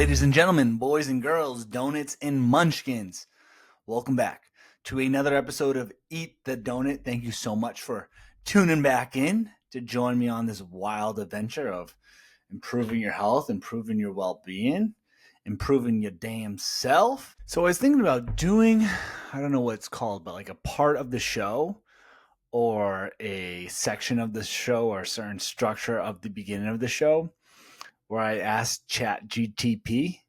Ladies and gentlemen, boys and girls, donuts and munchkins, welcome back to another episode of Eat the Donut. Thank you so much for tuning back in to join me on this wild adventure of improving your health, improving your well-being, improving your damn self. So I was thinking about doing, I don't know what it's called, but like a part of the show or a section of the show or a certain structure of the beginning of the show where I asked ChatGTP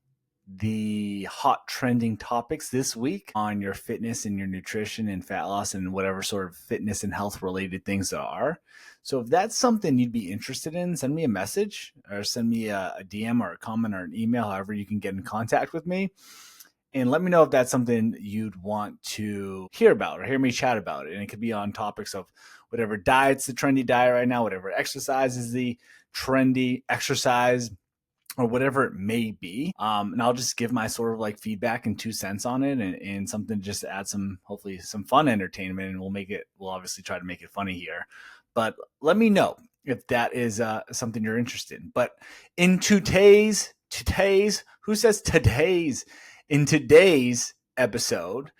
the hot trending topics this week on your fitness and your nutrition and fat loss and whatever sort of fitness and health related things there are. So if that's something you'd be interested in, send me a message or send me a DM or a comment or an email, however you can get in contact with me. And let me know if that's something you'd want to hear about or hear me chat about it. And it could be on topics of whatever diet's the trendy diet right now, whatever exercise is the trendy exercise, or whatever it may be. And I'll just give my sort of like feedback and 2 cents on it and something just to add some, hopefully some fun entertainment. And we'll obviously try to make it funny here. But let me know if that is something you're interested in. But in today's episode,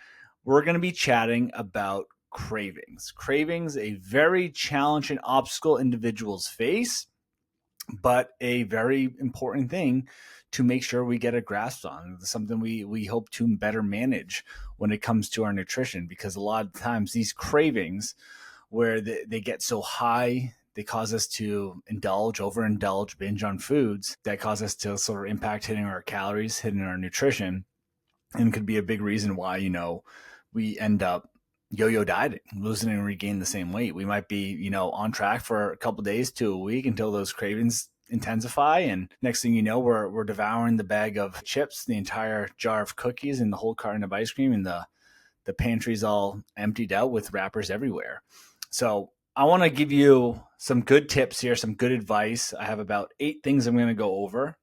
we're going to be chatting about cravings. Cravings, a very challenging obstacle individuals face, but a very important thing to make sure we get a grasp on. It's something we hope to better manage when it comes to our nutrition, because a lot of times these cravings where they get so high, they cause us to overindulge, binge on foods that cause us to sort of impact hitting our calories, hitting our nutrition, and could be a big reason why, we end up yo-yo dieting, losing and regain the same weight. We might be, on track for a couple days to a week until those cravings intensify. And next thing you know, we're devouring the bag of chips, the entire jar of cookies, and the whole carton of ice cream, and the pantry's all emptied out with wrappers everywhere. So I want to give you some good tips here, some good advice. I have about 8 things I'm going to go over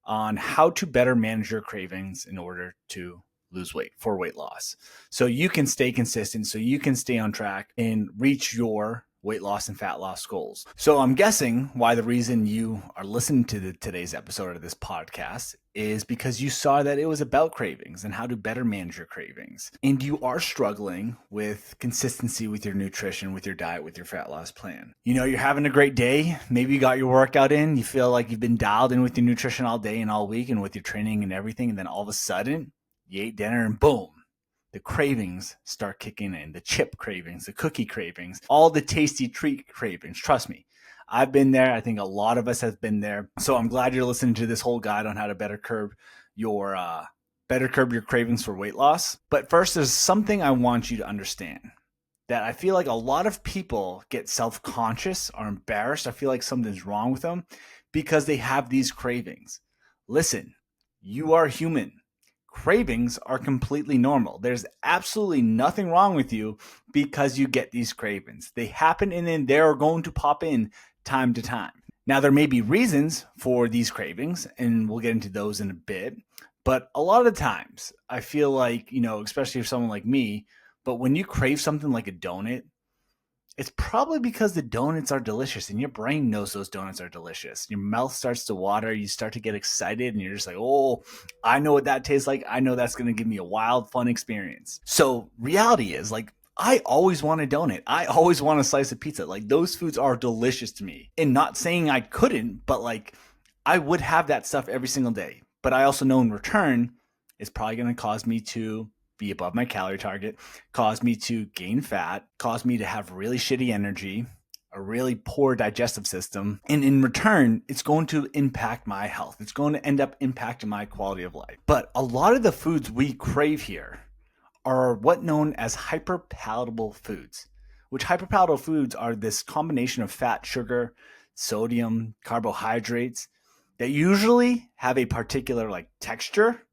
on how to better manage your cravings in order to lose weight for weight loss, so you can stay consistent, so you can stay on track and reach your weight loss and fat loss goals. So I'm guessing why the reason you are listening to today's episode of this podcast is because you saw that it was about cravings and how to better manage your cravings. And you are struggling with consistency with your nutrition, with your diet, with your fat loss plan. You're having a great day. Maybe you got your workout in. You feel like you've been dialed in with your nutrition all day and all week and with your training and everything. And then all of a sudden you ate dinner and boom, the cravings start kicking in. The chip cravings, the cookie cravings, all the tasty treat cravings. Trust me, I've been there. I think a lot of us have been there. So I'm glad you're listening to this whole guide on how to better curb your cravings for weight loss. But first, there's something I want you to understand, that I feel like a lot of people get self-conscious or embarrassed. I feel like something's wrong with them because they have these cravings. Listen, you are human. Cravings are completely normal. There's absolutely nothing wrong with you because you get these cravings. They happen and then they're going to pop in time to time. Now, there may be reasons for these cravings, and we'll get into those in a bit. But a lot of the times, I feel like, especially for someone like me, but when you crave something like a donut, it's probably because the donuts are delicious and your brain knows those donuts are delicious. Your mouth starts to water. You start to get excited and you're just like, oh, I know what that tastes like. I know that's going to give me a wild, fun experience. So reality is, like, I always want a donut. I always want a slice of pizza. Like, those foods are delicious to me. And not saying I couldn't, but like, I would have that stuff every single day. But I also know in return, it's probably going to cause me to be above my calorie target, cause me to gain fat, cause me to have really shitty energy, a really poor digestive system. And in return, it's going to impact my health. It's going to end up impacting my quality of life. But a lot of the foods we crave here are what known as hyperpalatable foods, which hyperpalatable foods are this combination of fat, sugar, sodium, carbohydrates that usually have a particular like texture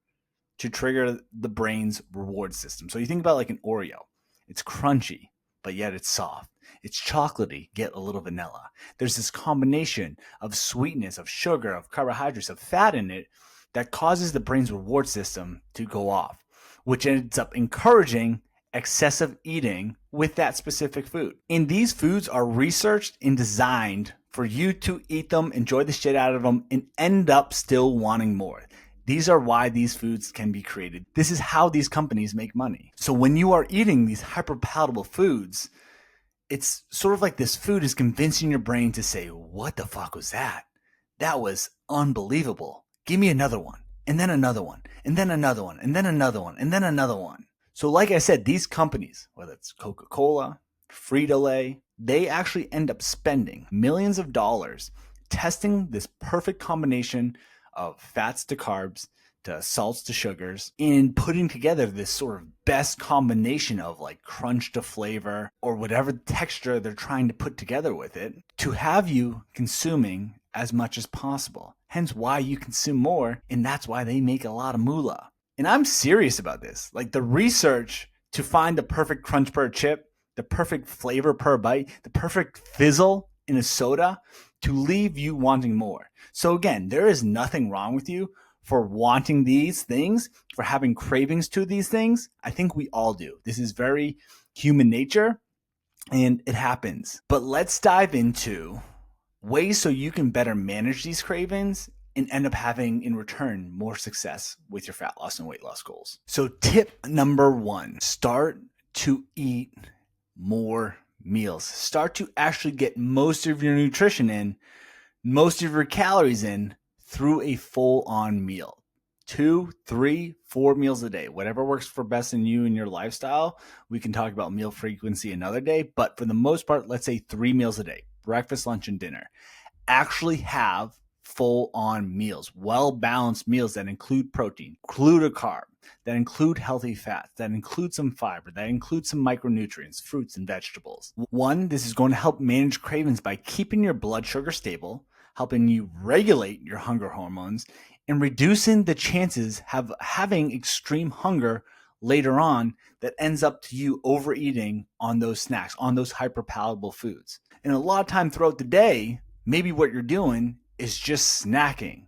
to trigger the brain's reward system. So you think about like an Oreo. It's crunchy, but yet it's soft. It's chocolatey, yet a little vanilla. There's this combination of sweetness, of sugar, of carbohydrates, of fat in it that causes the brain's reward system to go off, which ends up encouraging excessive eating with that specific food. And these foods are researched and designed for you to eat them, enjoy the shit out of them, and end up still wanting more. These are why these foods can be created. This is how these companies make money. So when you are eating these hyperpalatable foods, it's sort of like this food is convincing your brain to say, what the fuck was that? That was unbelievable. Give me another one, and then another one, and then another one, and then another one, and then another one. So like I said, these companies, whether it's Coca-Cola, Frito-Lay, they actually end up spending millions of dollars testing this perfect combination of fats to carbs to salts to sugars and putting together this sort of best combination of like crunch to flavor or whatever texture they're trying to put together with it to have you consuming as much as possible. Hence why you consume more, and that's why they make a lot of moolah. And I'm serious about this. Like the research to find the perfect crunch per chip, the perfect flavor per bite, the perfect fizzle in a soda to leave you wanting more. So again, there is nothing wrong with you for wanting these things, for having cravings to these things. I think we all do. This is very human nature and it happens. But let's dive into ways so you can better manage these cravings and end up having in return more success with your fat loss and weight loss goals. So tip number 1, start to eat more meals. Start to actually get most of your nutrition in, most of your calories in through a full-on meal. 2, 3, 4 meals a day, whatever works for best in you and your lifestyle. We can talk about meal frequency another day, but for the most part, let's say 3 meals a day, breakfast, lunch, and dinner. Actually have full-on meals, well-balanced meals that include protein, include a carb, that include healthy fats, that include some fiber, that include some micronutrients, fruits, and vegetables. 1, this is going to help manage cravings by keeping your blood sugar stable, helping you regulate your hunger hormones, and reducing the chances of having extreme hunger later on that ends up to you overeating on those snacks, on those hyperpalatable foods. And a lot of time throughout the day, maybe what you're doing is just snacking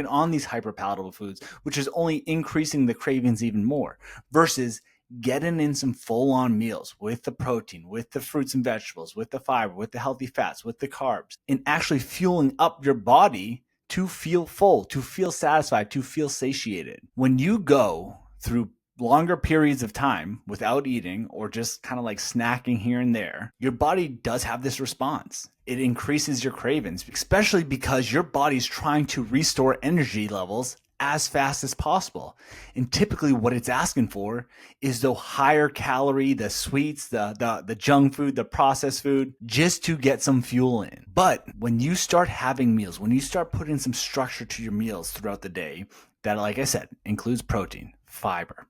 on these hyperpalatable foods, which is only increasing the cravings even more, versus getting in some full-on meals with the protein, with the fruits and vegetables, with the fiber, with the healthy fats, with the carbs, and actually fueling up your body to feel full, to feel satisfied, to feel satiated. When you go through longer periods of time without eating or just kind of like snacking here and there, your body does have this response. It increases your cravings, especially because your body's trying to restore energy levels as fast as possible. And typically what it's asking for is the higher calorie, the sweets, the junk food, the processed food, just to get some fuel in. But when you start having meals, when you start putting some structure to your meals throughout the day, that, like I said, includes protein, fiber,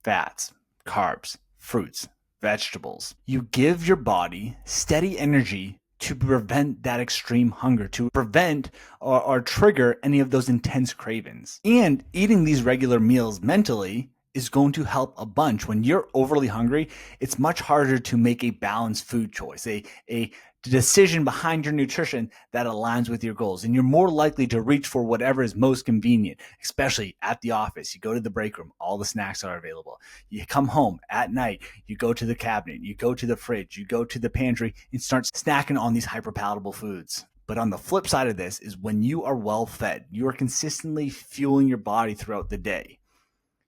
fats, carbs, fruits, vegetables, you give your body steady energy to prevent that extreme hunger, to prevent or trigger any of those intense cravings. And eating these regular meals mentally is going to help a bunch. When you're overly hungry, it's much harder to make a balanced food choice, a decision behind your nutrition that aligns with your goals. And you're more likely to reach for whatever is most convenient, especially at the office. You go to the break room, all the snacks are available. You come home at night, you go to the cabinet, you go to the fridge, you go to the pantry and start snacking on these hyperpalatable foods. But on the flip side of this is when you are well fed, you are consistently fueling your body throughout the day.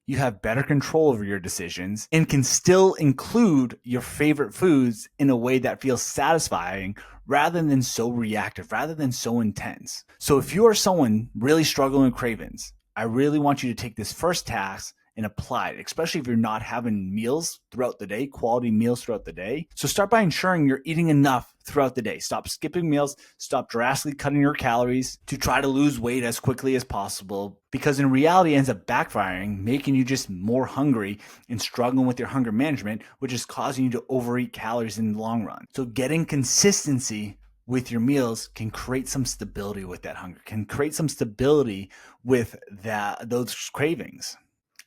You have better control over your decisions and can still include your favorite foods in a way that feels satisfying rather than so reactive, rather than so intense. So if you are someone really struggling with cravings, I really want you to take this first task and apply it, especially if you're not having meals throughout the day, quality meals throughout the day. So start by ensuring you're eating enough throughout the day. Stop skipping meals, stop drastically cutting your calories to try to lose weight as quickly as possible, because in reality it ends up backfiring, making you just more hungry and struggling with your hunger management, which is causing you to overeat calories in the long run. So getting consistency with your meals can create some stability with that hunger, can create some stability with those cravings.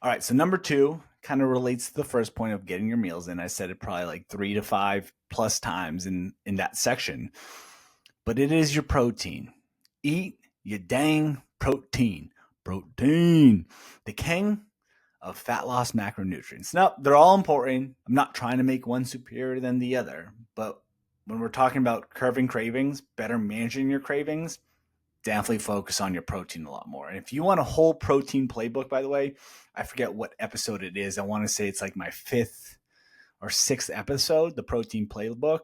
All right, so number 2 kind of relates to the first point of getting your meals in. I said it probably like 3 to 5 plus times in that section, but it is your protein. Eat your dang protein. Protein, the king of fat loss macronutrients. Now, they're all important. I'm not trying to make one superior than the other, but when we're talking about curbing cravings, better managing your cravings, definitely focus on your protein a lot more. And if you want a whole protein playbook, by the way, I forget what episode it is. I want to say it's like my 5th or 6th episode, the protein playbook.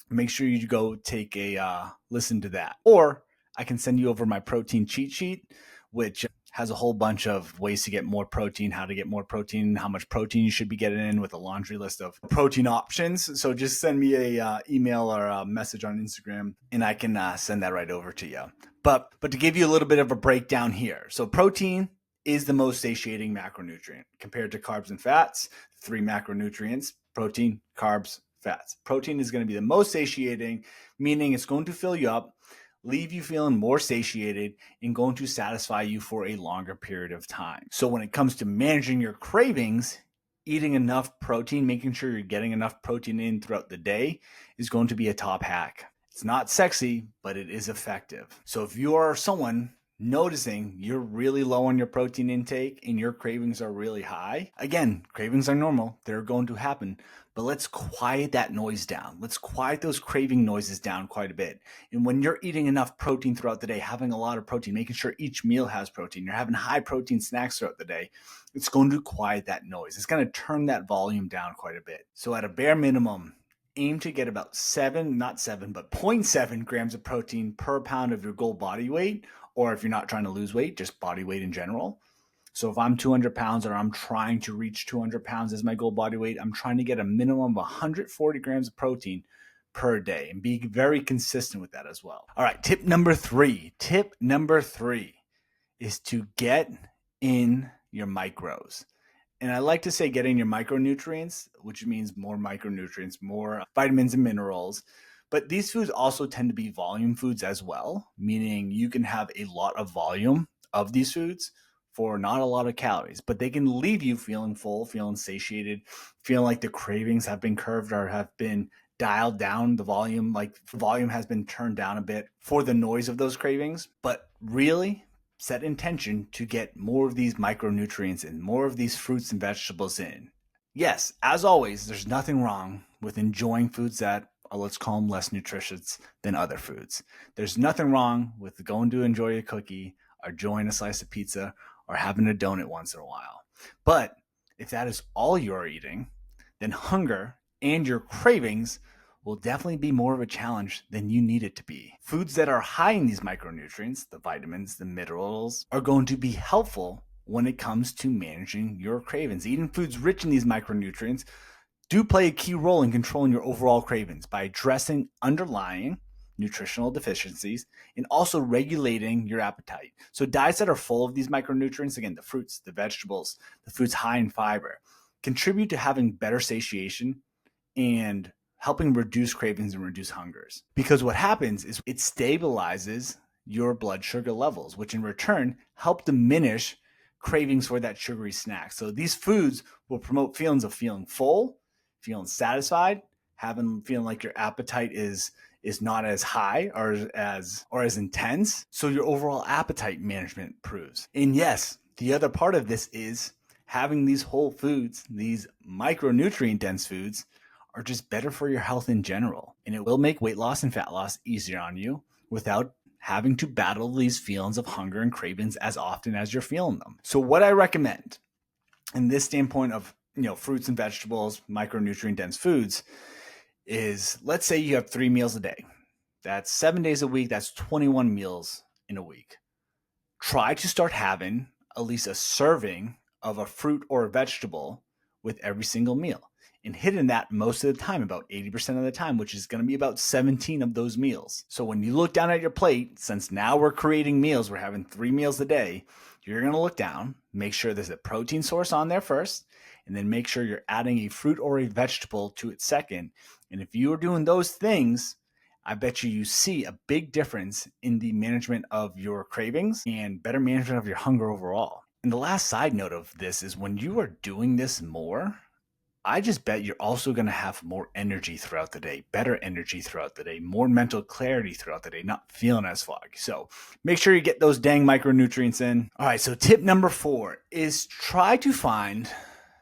Make sure you go take a listen to that. Or I can send you over my protein cheat sheet, which has a whole bunch of ways to get more protein, how to get more protein, how much protein you should be getting in, with a laundry list of protein options. So just send me a email or a message on Instagram, and I can send that right over to you. But to give you a little bit of a breakdown here. So protein is the most satiating macronutrient compared to carbs and fats. 3 macronutrients: protein, carbs, fats. Protein is going to be the most satiating, meaning it's going to fill you up, leave you feeling more satiated, and going to satisfy you for a longer period of time. So when it comes to managing your cravings, eating enough protein, making sure you're getting enough protein in throughout the day is going to be a top hack. It's not sexy, but it is effective. So if you are someone noticing you're really low on your protein intake and your cravings are really high, again, cravings are normal. They're going to happen. But let's quiet that noise down. Let's quiet those craving noises down quite a bit. And when you're eating enough protein throughout the day, having a lot of protein, making sure each meal has protein, you're having high protein snacks throughout the day, it's going to quiet that noise. It's going to turn that volume down quite a bit. So at a bare minimum, aim to get about 0.7 grams of protein per pound of your goal body weight, or if you're not trying to lose weight, just body weight in general. So if I'm 200 pounds or I'm trying to reach 200 pounds as my goal body weight, I'm trying to get a minimum of 140 grams of protein per day and be very consistent with that as well. All right, tip number 3. Tip number 3 is to get in your micros. And I like to say get in your micronutrients, which means more micronutrients, more vitamins and minerals. But these foods also tend to be volume foods as well, meaning you can have a lot of volume of these foods for not a lot of calories, but they can leave you feeling full, feeling satiated, feeling like the cravings have been curved or have been dialed down. The volume has been turned down a bit for the noise of those cravings. But really set intention to get more of these micronutrients in, more of these fruits and vegetables in. Yes, as always, there's nothing wrong with enjoying foods that are, let's call them, less nutritious than other foods. There's nothing wrong with going to enjoy a cookie or enjoying a slice of pizza or having a donut once in a while. But if that is all you're eating, then hunger and your cravings will definitely be more of a challenge than you need it to be. Foods that are high in these micronutrients, the vitamins, the minerals, are going to be helpful when it comes to managing your cravings. Eating foods rich in these micronutrients do play a key role in controlling your overall cravings by addressing underlying nutritional deficiencies and also regulating your appetite. So diets that are full of these micronutrients, again, the fruits, the vegetables, the foods high in fiber, contribute to having better satiation and helping reduce cravings and reduce hungers. Because what happens is it stabilizes your blood sugar levels, which in return help diminish cravings for that sugary snack. So these foods will promote feelings of feeling full, feeling satisfied, feeling like your appetite is not as high or as intense. So your overall appetite management improves. And yes, the other part of this is having these whole foods, these micronutrient dense foods, are just better for your health in general. And it will make weight loss and fat loss easier on you without having to battle these feelings of hunger and cravings as often as you're feeling them. So what I recommend in this standpoint of, fruits and vegetables, micronutrient dense foods, is, let's say you have 3 meals a day. That's 7 days a week. That's 21 meals in a week. Try to start having at least a serving of a fruit or a vegetable with every single meal, and hitting that most of the time, about 80% of the time, which is going to be about 17 of those meals. So when you look down at your plate, since now we're creating meals, we're having 3 meals a day, you're going to look down, make sure there's a protein source on there first, and then make sure you're adding a fruit or a vegetable to it second. And if you are doing those things, I bet you see a big difference in the management of your cravings and better management of your hunger overall. And the last side note of this is, when you are doing this more, I just bet you're also going to have more energy throughout the day, better energy throughout the day, more mental clarity throughout the day, not feeling as foggy. So make sure you get those dang micronutrients in. All right, so tip number 4 is try to find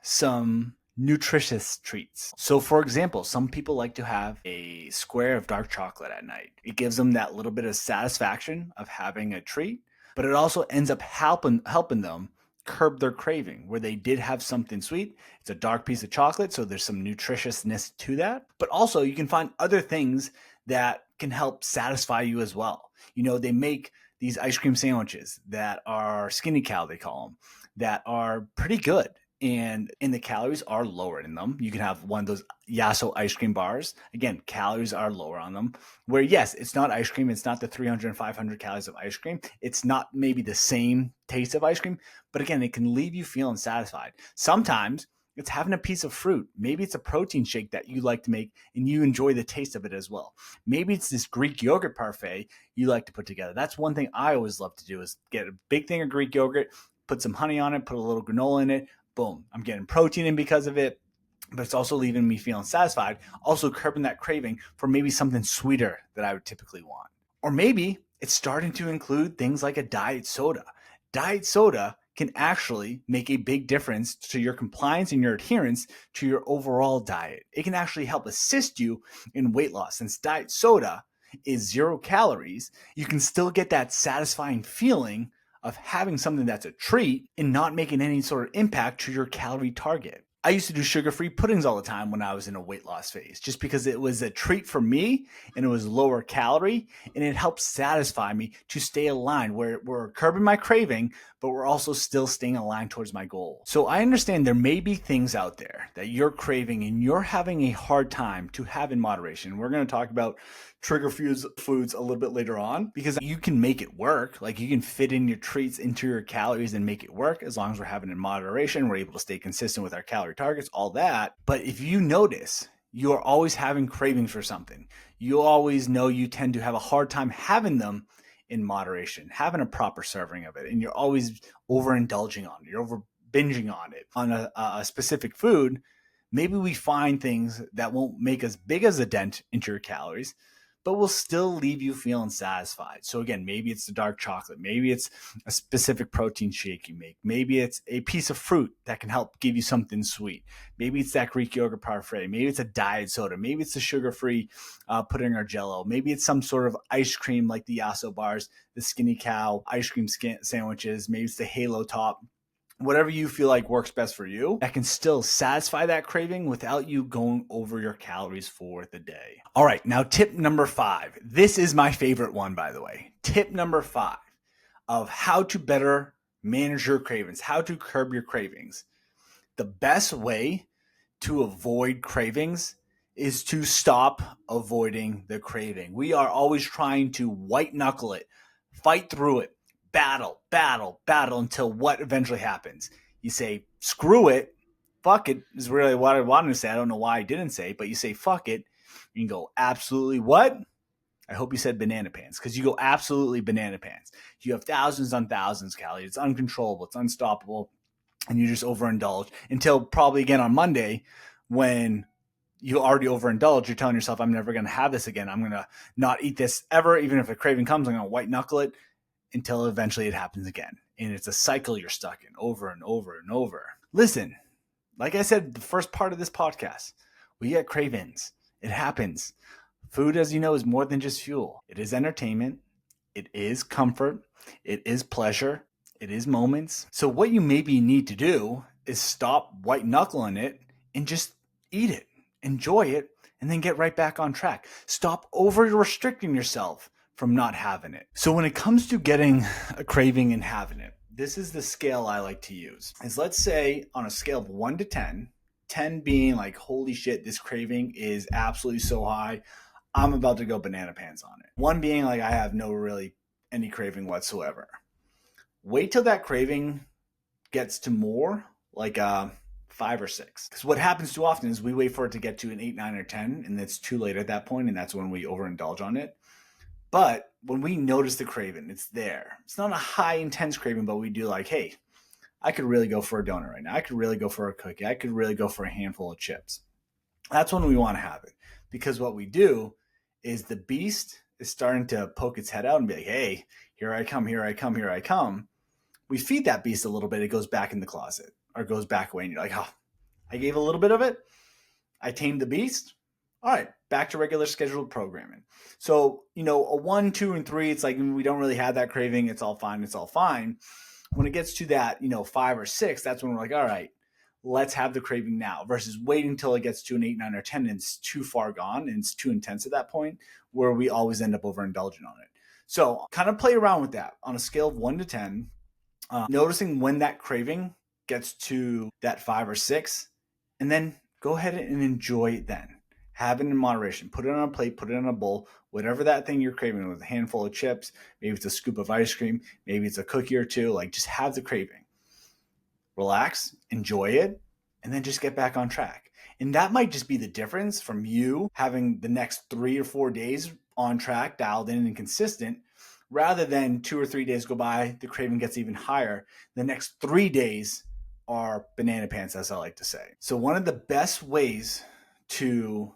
some nutritious treats. So for example, some people like to have a square of dark chocolate at night. It gives them that little bit of satisfaction of having a treat, but it also ends up helping them curb their craving where they did have something sweet. It's a dark piece of chocolate, so there's some nutritiousness to that. But also you can find other things that can help satisfy you as well. They make these ice cream sandwiches that are skinny cal, they call them, that are pretty good. And the calories are lower in them. You can have one of those Yasso ice cream bars. Again, calories are lower on them. Where yes, it's not ice cream. It's not the 300 and 500 calories of ice cream. It's not maybe the same taste of ice cream. But again, it can leave you feeling satisfied. Sometimes it's having a piece of fruit. Maybe it's a protein shake that you like to make and you enjoy the taste of it as well. Maybe it's this Greek yogurt parfait you like to put together. That's one thing I always love to do is get a big thing of Greek yogurt, put some honey on it, put a little granola in it. Boom, I'm getting protein in because of it, but it's also leaving me feeling satisfied, also curbing that craving for maybe something sweeter that I would typically want. Or maybe it's starting to include things like a diet soda. Diet soda can actually make a big difference to your compliance and your adherence to your overall diet. It can actually help assist you in weight loss. Since diet soda is 0 calories, you can still get that satisfying feeling of having something that's a treat and not making any sort of impact to your calorie target. I used to do sugar-free puddings all the time when I was in a weight loss phase, just because it was a treat for me and it was lower calorie and it helped satisfy me to stay aligned where we're curbing my craving, but we're also still staying aligned towards my goal. So I understand there may be things out there that you're craving and you're having a hard time to have in moderation. We're going to talk about trigger foods a little bit later on because you can make it work. Like you can fit in your treats into your calories and make it work as long as we're having it in moderation. We're able to stay consistent with our calorie targets, all that. But if you notice you are always having cravings for something, you always know you tend to have a hard time having them in moderation, having a proper serving of it, and you're always overindulging on it, you're over binging on it on a specific food. Maybe we find things that won't make as big as a dent into your calories, but will still leave you feeling satisfied. So again, maybe it's the dark chocolate. Maybe it's a specific protein shake you make. Maybe it's a piece of fruit that can help give you something sweet. Maybe it's that Greek yogurt parfait. Maybe it's a diet soda. Maybe it's the sugar-free pudding or jello. Maybe it's some sort of ice cream like the Yasso bars, the Skinny Cow ice cream sandwiches. Maybe it's the Halo Top. Whatever you feel like works best for you, that can still satisfy that craving without you going over your calories for the day. All right, now tip number 5. This is my favorite one, by the way. Tip number 5 of how to better manage your cravings, how to curb your cravings. The best way to avoid cravings is to stop avoiding the craving. We are always trying to white knuckle it, fight through it, battle until what eventually happens. You say, screw it, fuck it, is really what I wanted to say. I don't know why I didn't say, but you say, fuck it. You can go, absolutely what? I hope you said banana pants, because you go absolutely banana pants. You have thousands on thousands of calories. It's uncontrollable. It's unstoppable. And you just overindulge until probably again on Monday when you already overindulge. You're telling yourself, I'm never going to have this again. I'm going to not eat this ever. Even if a craving comes, I'm going to white knuckle it until eventually it happens again. And it's a cycle you're stuck in over and over and over. Listen, like I said, the first part of this podcast, we get cravings. It happens. Food, as you know, is more than just fuel. It is entertainment. It is comfort. It is pleasure. It is moments. So what you maybe need to do is stop white knuckling it and just eat it, enjoy it, and then get right back on track. Stop over restricting yourself from not having it. So when it comes to getting a craving and having it, this is the scale I like to use. Is let's say on a scale of 1 to 10, 10 being like, holy shit, this craving is absolutely so high, I'm about to go banana pants on it. 1 being like, I have no really any craving whatsoever. Wait till that craving gets to more like a 5 or 6. Because what happens too often is we wait for it to get to an 8, 9, or 10, and it's too late at that point, and that's when we overindulge on it. But when we notice the craving, it's there. It's not a high intense craving, but we do like, hey, I could really go for a donut right now. I could really go for a cookie. I could really go for a handful of chips. That's when we want to have it. Because what we do is the beast is starting to poke its head out and be like, hey, here I come, here I come, here I come. We feed that beast a little bit. It goes back in the closet or goes back away. And you're like, oh, I gave a little bit of it. I tamed the beast. All right, back to regular scheduled programming. So, a 1, 2, and 3, it's like we don't really have that craving. It's all fine. It's all fine. When it gets to that, 5 or 6, that's when we're like, all right, let's have the craving now versus waiting until it gets to an 8, 9, or 10 and it's too far gone and it's too intense at that point where we always end up overindulging on it. So kind of play around with that on a scale of 1 to 10, noticing when that craving gets to that 5 or 6, and then go ahead and enjoy it then. Have it in moderation. Put it on a plate, put it in a bowl, whatever that thing you're craving with, a handful of chips, maybe it's a scoop of ice cream, maybe it's a cookie or two, like just have the craving. Relax, enjoy it, and then just get back on track. And that might just be the difference from you having the next 3 or 4 days on track, dialed in and consistent, rather than 2 or 3 days go by, the craving gets even higher. The next 3 days are banana pants, as I like to say. So one of the best ways to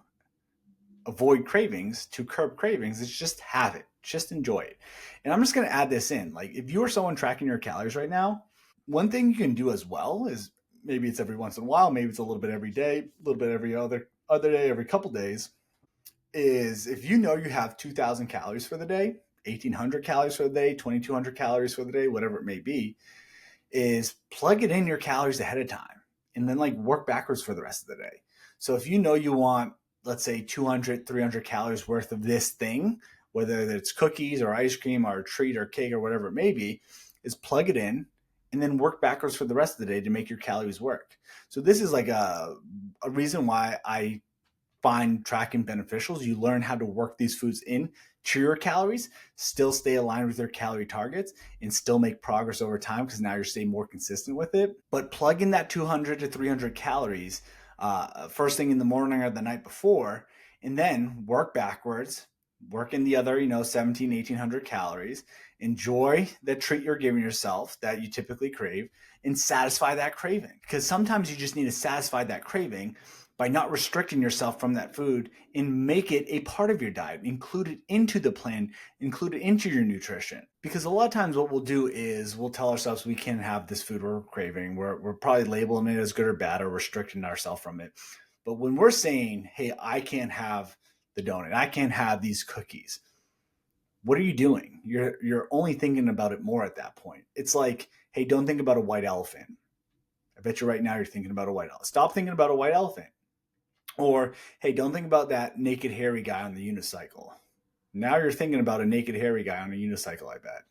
avoid cravings, to curb cravings, is just have it. Just enjoy it. And I'm just going to add this in. Like if you are someone tracking your calories right now, one thing you can do as well is maybe it's every once in a while, maybe it's a little bit every day, a little bit every other day, every couple days, is if you know you have 2,000 calories for the day, 1,800 calories for the day, 2,200 calories for the day, whatever it may be, is plug it in your calories ahead of time and then like work backwards for the rest of the day. So if you know you want, let's say 200, 300 calories worth of this thing, whether it's cookies or ice cream or a treat or cake or whatever it may be, is plug it in and then work backwards for the rest of the day to make your calories work. So this is like a reason why I find tracking beneficial. You learn how to work these foods in to your calories, still stay aligned with your calorie targets, and still make progress over time because now you're staying more consistent with it. But plug in that 200 to 300 calories first thing in the morning or the night before, and then work backwards, work in the other, 17, 1,800 calories, enjoy the treat you're giving yourself that you typically crave, and satisfy that craving. Because sometimes you just need to satisfy that craving by not restricting yourself from that food and make it a part of your diet, include it into the plan, include it into your nutrition. Because a lot of times what we'll do is we'll tell ourselves we can't have this food we're craving. We're probably labeling it as good or bad or restricting ourselves from it. But when we're saying, hey, I can't have the donut, I can't have these cookies, what are you doing? You're only thinking about it more at that point. It's like, hey, don't think about a white elephant. I bet you right now you're thinking about a white elephant. Stop thinking about a white elephant. Or, hey, don't think about that naked hairy guy on the unicycle. Now you're thinking about a naked hairy guy on a unicycle, I bet.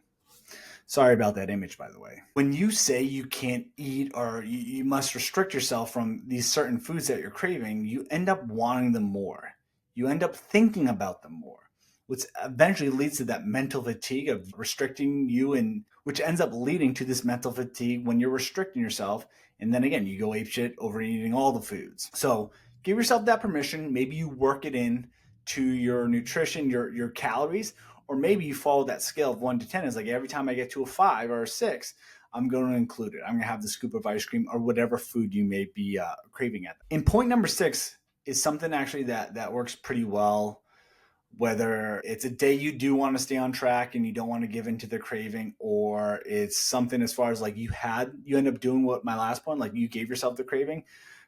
Sorry about that image, by the way. When you say you can't eat or you must restrict yourself from these certain foods that you're craving, you end up wanting them more. You end up thinking about them more, which eventually leads to that mental fatigue of restricting you, and which ends up leading to this mental fatigue when you're restricting yourself. And then again, you go apeshit overeating all the foods. So give yourself that permission. Maybe you work it in to your nutrition, your calories, or maybe you follow that scale of 1 to 10. It's like every time I get to a 5 or a 6, I'm going to include it. I'm going to have the scoop of ice cream or whatever food you may be craving at. And point number 6 is something actually that works pretty well, whether it's a day you do want to stay on track and you don't want to give into the craving, or it's something as far as like you end up doing what my last point, like you gave yourself the craving,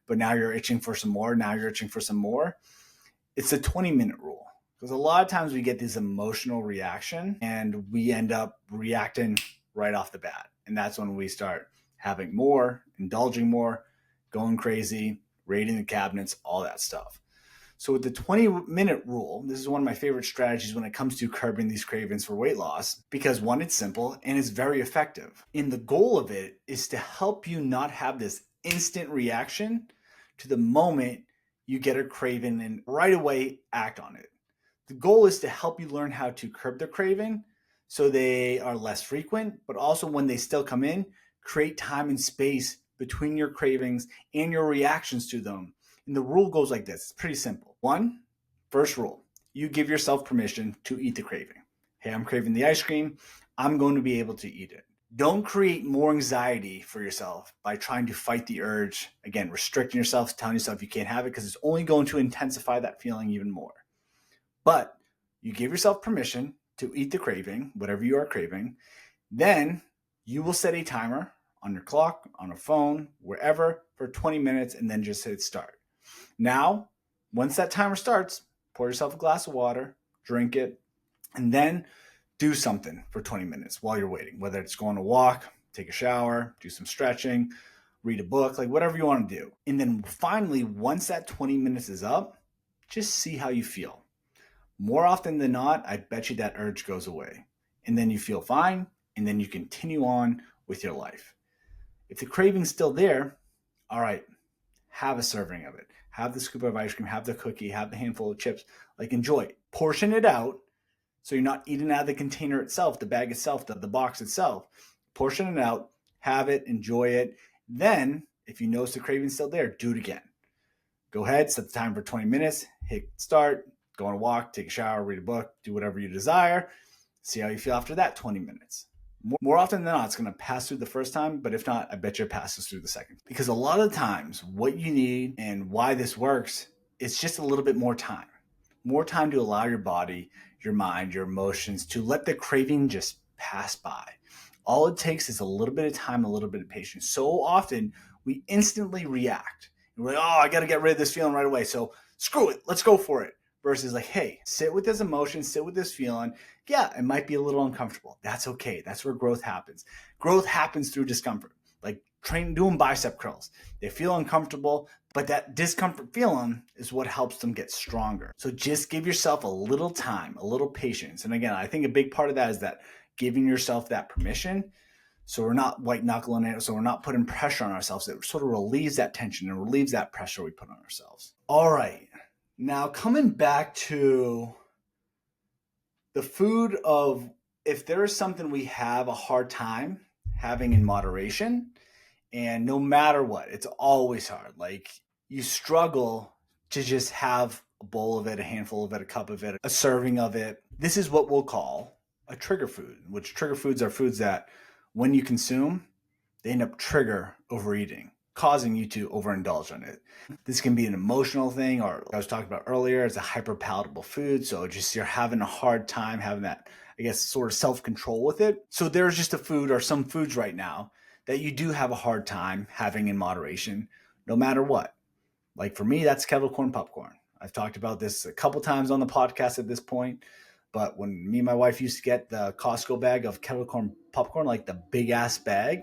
but now you're itching for some more. Now you're itching for some more. It's a 20-minute rule. Because a lot of times we get this emotional reaction and we end up reacting right off the bat. And that's when we start having more, indulging more, going crazy, raiding the cabinets, all that stuff. So with the 20-minute rule, this is one of my favorite strategies when it comes to curbing these cravings for weight loss, because one, it's simple and it's very effective. And the goal of it is to help you not have this instant reaction to the moment you get a craving and right away act on it. The goal is to help you learn how to curb the craving so they are less frequent, but also when they still come in, create time and space between your cravings and your reactions to them. And the rule goes like this. It's pretty simple. First rule, you give yourself permission to eat the craving. Hey, I'm craving the ice cream. I'm going to be able to eat it. Don't create more anxiety for yourself by trying to fight the urge. Again, restricting yourself, telling yourself you can't have it, because it's only going to intensify that feeling even more. But you give yourself permission to eat the craving, whatever you are craving. Then you will set a timer on your clock, on a phone, wherever for 20 minutes, and then just hit start. Now, once that timer starts, pour yourself a glass of water, drink it, and then do something for 20 minutes while you're waiting, whether it's going to walk, take a shower, do some stretching, read a book, like whatever you want to do. And then finally, once that 20 minutes is up, just see how you feel. More often than not, I bet you that urge goes away. And then you feel fine, and then you continue on with your life. If the craving's still there, all right, have a serving of it. Have the scoop of ice cream, have the cookie, have the handful of chips. Like, enjoy it. Portion it out so you're not eating out of the container itself, the bag itself, the box itself. Portion it out, have it, enjoy it. Then, if you notice the craving's still there, do it again. Go ahead, set the timer for 20 minutes, hit start, go on a walk, take a shower, read a book, do whatever you desire. See how you feel after that 20 minutes. More often than not, it's going to pass through the first time, but if not, I bet you it passes through the second. Because a lot of the times, what you need and why this works, it's just a little bit more time. More time to allow your body, your mind, your emotions to let the craving just pass by. All it takes is a little bit of time, a little bit of patience. So often, we instantly react. And we're like, oh, I got to get rid of this feeling right away. So screw it, let's go for it. Versus like, hey, sit with this emotion, sit with this feeling. Yeah, it might be a little uncomfortable. That's okay. That's where growth happens. Growth happens through discomfort. Like doing bicep curls. They feel uncomfortable, but that discomfort feeling is what helps them get stronger. So just give yourself a little time, a little patience. And again, I think a big part of that is that giving yourself that permission. So we're not white-knuckling it. So we're not putting pressure on ourselves. It sort of relieves that tension and relieves that pressure we put on ourselves. All right. Now, coming back to the food of if there is something we have a hard time having in moderation, and no matter what, it's always hard. Like you struggle to just have a bowl of it, a handful of it, a cup of it, a serving of it. This is what we'll call a trigger food, which trigger foods are foods that when you consume, they end up trigger overeating, causing you to overindulge on it. This can be an emotional thing, or I was talking about earlier, it's a hyperpalatable food. So just you're having a hard time having that, I guess, sort of self-control with it. So there's just a food or some foods right now that you do have a hard time having in moderation, no matter what. Like for me, that's kettle corn popcorn. I've talked about this a couple times on the podcast at this point, but when me and my wife used to get the Costco bag of kettle corn popcorn, like the big ass bag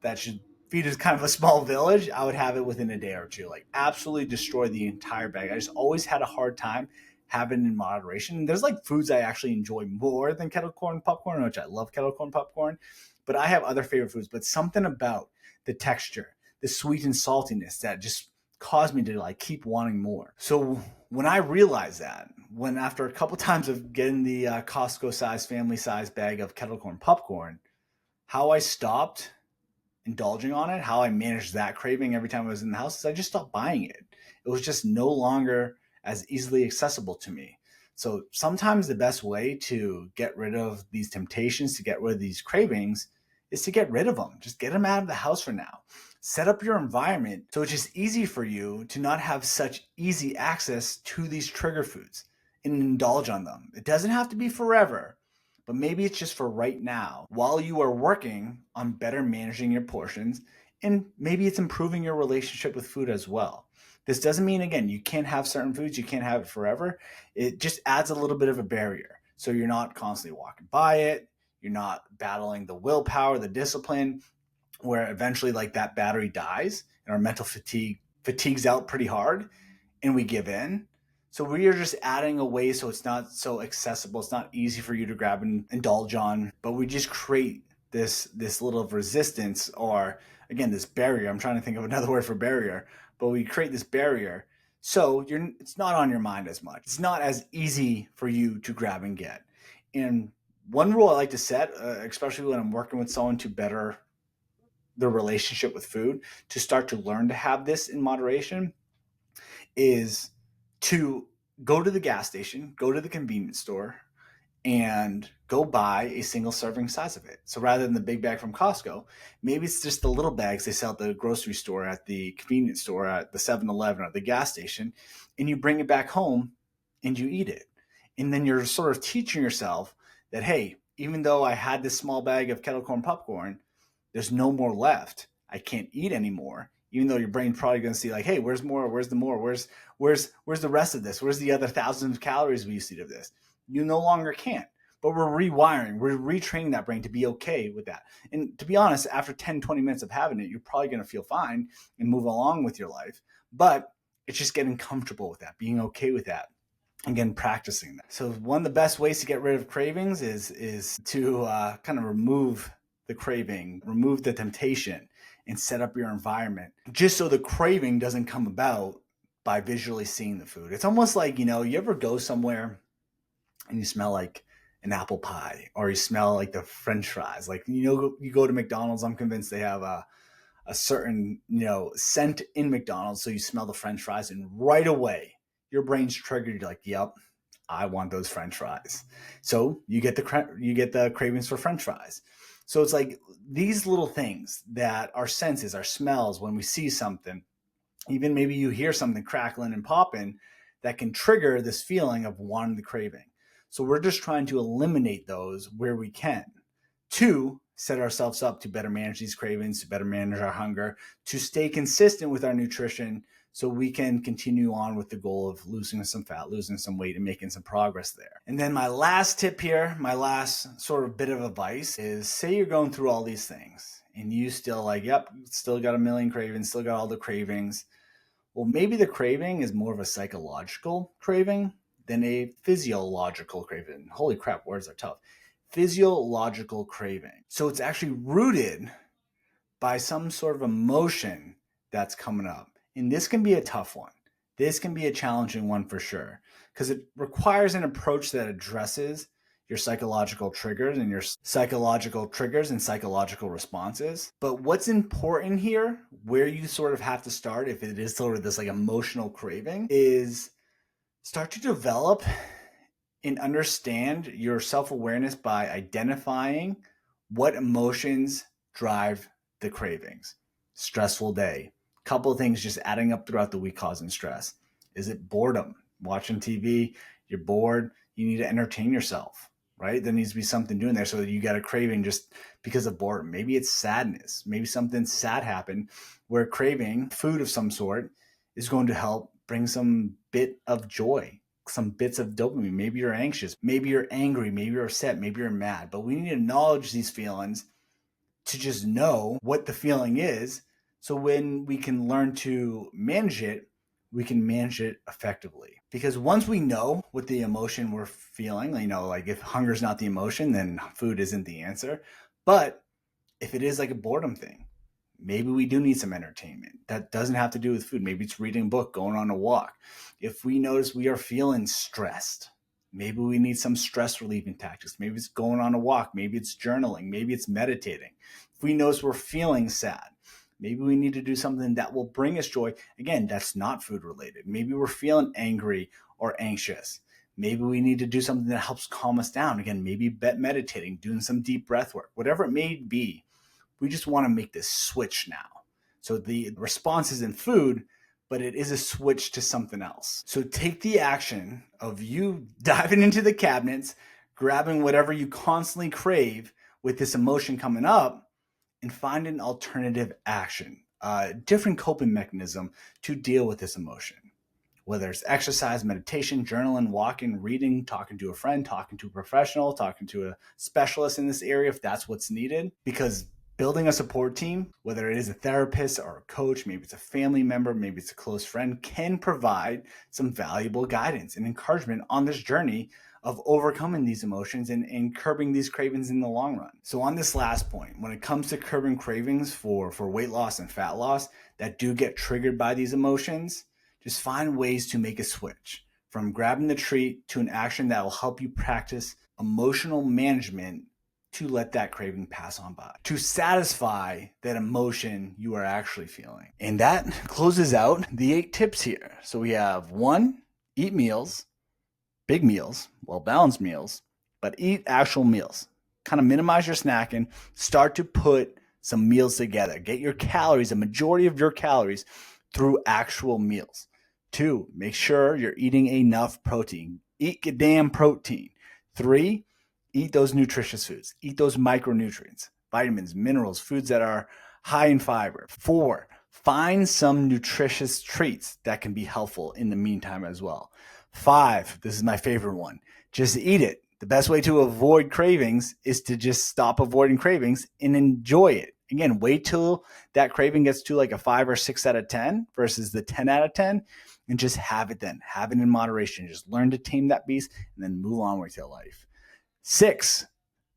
that should feed as kind of a small village, I would have it within a day or two. Like absolutely destroy the entire bag. I just always had a hard time having in moderation. There's like foods I actually enjoy more than kettle corn popcorn, which I love kettle corn popcorn, but I have other favorite foods. But something about the texture, the sweet and saltiness that just caused me to like keep wanting more. So when I realized that, when after a couple times of getting the Costco size, family size bag of kettle corn popcorn, how I stopped indulging on it, how I managed that craving every time I was in the house, is I just stopped buying it. It was just no longer as easily accessible to me. So sometimes the best way to get rid of these temptations, to get rid of these cravings, is to get rid of them. Just get them out of the house for now. Set up your environment so it's just easy for you to not have such easy access to these trigger foods and indulge on them. It doesn't have to be forever, but maybe it's just for right now while you are working on better managing your portions, and maybe it's improving your relationship with food as well. This doesn't mean, again, you can't have certain foods, you can't have it forever. It just adds a little bit of a barrier. So you're not constantly walking by it. You're not battling the willpower, the discipline, where eventually like that battery dies and our mental fatigues out pretty hard and we give in. So we are just adding a way so it's not so accessible. It's not easy for you to grab and indulge on, but we just create this little resistance, or again, this barrier. I'm trying to think of another word for barrier, but we create this barrier so it's not on your mind as much. It's not as easy for you to grab and get. And one rule I like to set, especially when I'm working with someone to better their relationship with food, to start to learn to have this in moderation, is to go to the gas station, go to the convenience store, and go buy a single serving size of it. So rather than the big bag from Costco, maybe it's just the little bags they sell at the grocery store, at the convenience store, at the 7-Eleven, or the gas station, and you bring it back home and you eat it. And then you're sort of teaching yourself that, hey, even though I had this small bag of kettle corn popcorn, there's no more left. I can't eat anymore. Even though your brain's probably going to see like, hey, where's more? Where's the more? Where's the rest of this? Where's the other thousands of calories we used to eat of this? You no longer can't. But we're rewiring, we're retraining that brain to be okay with that. And to be honest, after 10, 20 minutes of having it, you're probably going to feel fine and move along with your life. But it's just getting comfortable with that, being okay with that. Again, practicing that. So one of the best ways to get rid of cravings is to kind of remove the craving, remove the temptation, and set up your environment just so the craving doesn't come about by visually seeing the food. It's almost like, you ever go somewhere and you smell like an apple pie, or you smell like the French fries. Like, you go to McDonald's, I'm convinced they have a certain, scent in McDonald's. So you smell the French fries and right away your brain's triggered. You're like, yep, I want those French fries. So you get the cravings for French fries. So it's like these little things that our senses, our smells, when we see something, even maybe you hear something crackling and popping, that can trigger this feeling of wanting the craving. So we're just trying to eliminate those where we can, to set ourselves up to better manage these cravings, to better manage our hunger, to stay consistent with our nutrition so we can continue on with the goal of losing some fat, losing some weight, and making some progress there. And then my last tip here, my last sort of bit of advice is, say you're going through all these things and you still like, yep, still got a million cravings, still got all the cravings. Well, maybe the craving is more of a psychological craving than a physiological craving. Holy crap, words are tough. Physiological craving. So it's actually rooted by some sort of emotion that's coming up. And this can be a tough one. This can be a challenging one for sure, because it requires an approach that addresses your psychological triggers and psychological responses. But what's important here, where you sort of have to start, if it is sort of this like emotional craving, is start to develop and understand your self-awareness by identifying what emotions drive the cravings. Stressful day. Couple of things just adding up throughout the week causing stress. Is it boredom? Watching TV, you're bored, you need to entertain yourself, right? There needs to be something doing there so that you get a craving just because of boredom. Maybe it's sadness. Maybe something sad happened where craving food of some sort is going to help bring some bit of joy, some bits of dopamine. Maybe you're anxious, maybe you're angry, maybe you're upset, maybe you're mad. But we need to acknowledge these feelings to just know what the feeling is. So when we can learn to manage it, we can manage it effectively. Because once we know what the emotion we're feeling, like if hunger is not the emotion, then food isn't the answer. But if it is like a boredom thing, maybe we do need some entertainment. That doesn't have to do with food. Maybe it's reading a book, going on a walk. If we notice we are feeling stressed, maybe we need some stress relieving tactics. Maybe it's going on a walk. Maybe it's journaling. Maybe it's meditating. If we notice we're feeling sad, maybe we need to do something that will bring us joy. Again, that's not food related. Maybe we're feeling angry or anxious. Maybe we need to do something that helps calm us down. Again, maybe meditating, doing some deep breath work, whatever it may be. We just want to make this switch now. So the response isn't food, but it is a switch to something else. So take the action of you diving into the cabinets, grabbing whatever you constantly crave with this emotion coming up, and find an alternative action, a different coping mechanism to deal with this emotion. Whether it's exercise, meditation, journaling, walking, reading, talking to a friend, talking to a professional, talking to a specialist in this area if that's what's needed. Because building a support team, whether it is a therapist or a coach, maybe it's a family member, maybe it's a close friend, can provide some valuable guidance and encouragement on this journey of overcoming these emotions and curbing these cravings in the long run. So on this last point, when it comes to curbing cravings for weight loss and fat loss that do get triggered by these emotions, just find ways to make a switch from grabbing the treat to an action that will help you practice emotional management to let that craving pass on by, to satisfy that emotion you are actually feeling. And that closes out the 8 tips here. So we have 1, eat meals, big meals, well-balanced meals, but eat actual meals. Kind of minimize your snacking, start to put some meals together. Get your calories, a majority of your calories, through actual meals. 2, make sure you're eating enough protein. Eat your damn protein. 3, eat those nutritious foods. Eat those micronutrients. vitamins, minerals, foods that are high in fiber. 4, find some nutritious treats that can be helpful in the meantime as well. 5, this is my favorite one, just eat it. The best way to avoid cravings is to just stop avoiding cravings and enjoy it. Again, wait till that craving gets to like a 5 or 6 out of 10 versus the 10 out of 10 and just have it then. Have it in moderation. Just learn to tame that beast and then move on with your life. 6,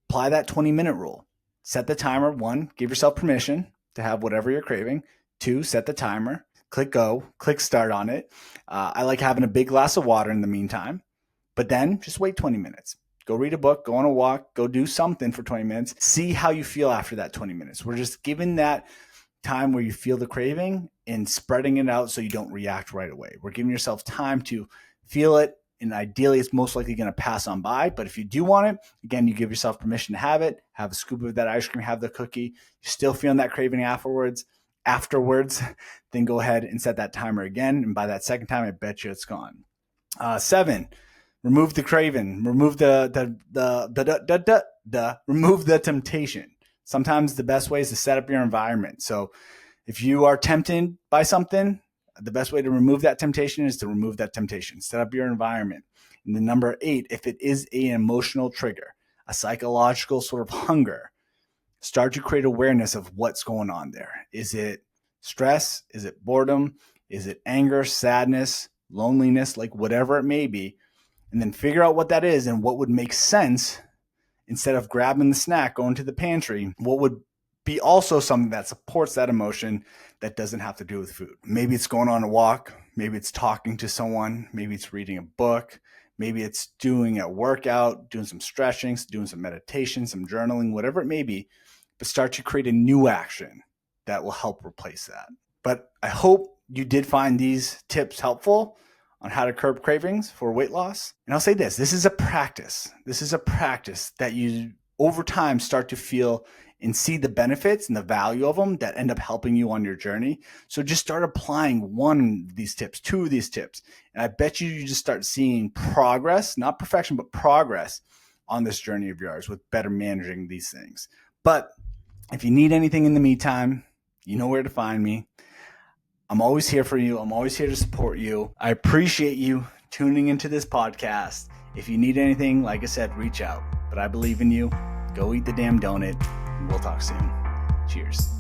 apply that 20-minute rule. Set the timer. 1, give yourself permission to have whatever you're craving. 2, set the timer. Click go. Click start on it. I like having a big glass of water in the meantime, but then just wait 20 minutes. Go read a book, go on a walk, go do something for 20 minutes. See how you feel after that 20 minutes. We're just giving that time where you feel the craving and spreading it out so you don't react right away. We're giving yourself time to feel it, and ideally it's most likely going to pass on by. But if you do want it, again, you give yourself permission to have it, have a scoop of that ice cream, have the cookie. You're still feeling that craving afterwards, then go ahead and set that timer again. And by that second time, I bet you it's gone. 7, remove the craving, remove remove the temptation. Sometimes the best way is to set up your environment. So if you are tempted by something, the best way to remove that temptation is to remove that temptation. Set up your environment. And then number 8, if it is an emotional trigger, a psychological sort of hunger, start to create awareness of what's going on there. Is it stress? Is it boredom? Is it anger, sadness, loneliness, like whatever it may be? And then figure out what that is and what would make sense instead of grabbing the snack, going to the pantry, what would be also something that supports that emotion that doesn't have to do with food. Maybe it's going on a walk. Maybe it's talking to someone. Maybe it's reading a book. Maybe it's doing a workout, doing some stretching, doing some meditation, some journaling, whatever it may be. But start to create a new action that will help replace that. But I hope you did find these tips helpful on how to curb cravings for weight loss. And I'll say this is a practice. This is a practice that you over time start to feel and see the benefits and the value of them that end up helping you on your journey. So just start applying 1 of these tips, 2 of these tips. And I bet you just start seeing progress, not perfection, but progress on this journey of yours with better managing these things. But if you need anything in the meantime, you know where to find me. I'm always here for you. I'm always here to support you. I appreciate you tuning into this podcast. If you need anything, like I said, reach out. But I believe in you. Go eat the damn donut. And we'll talk soon. Cheers.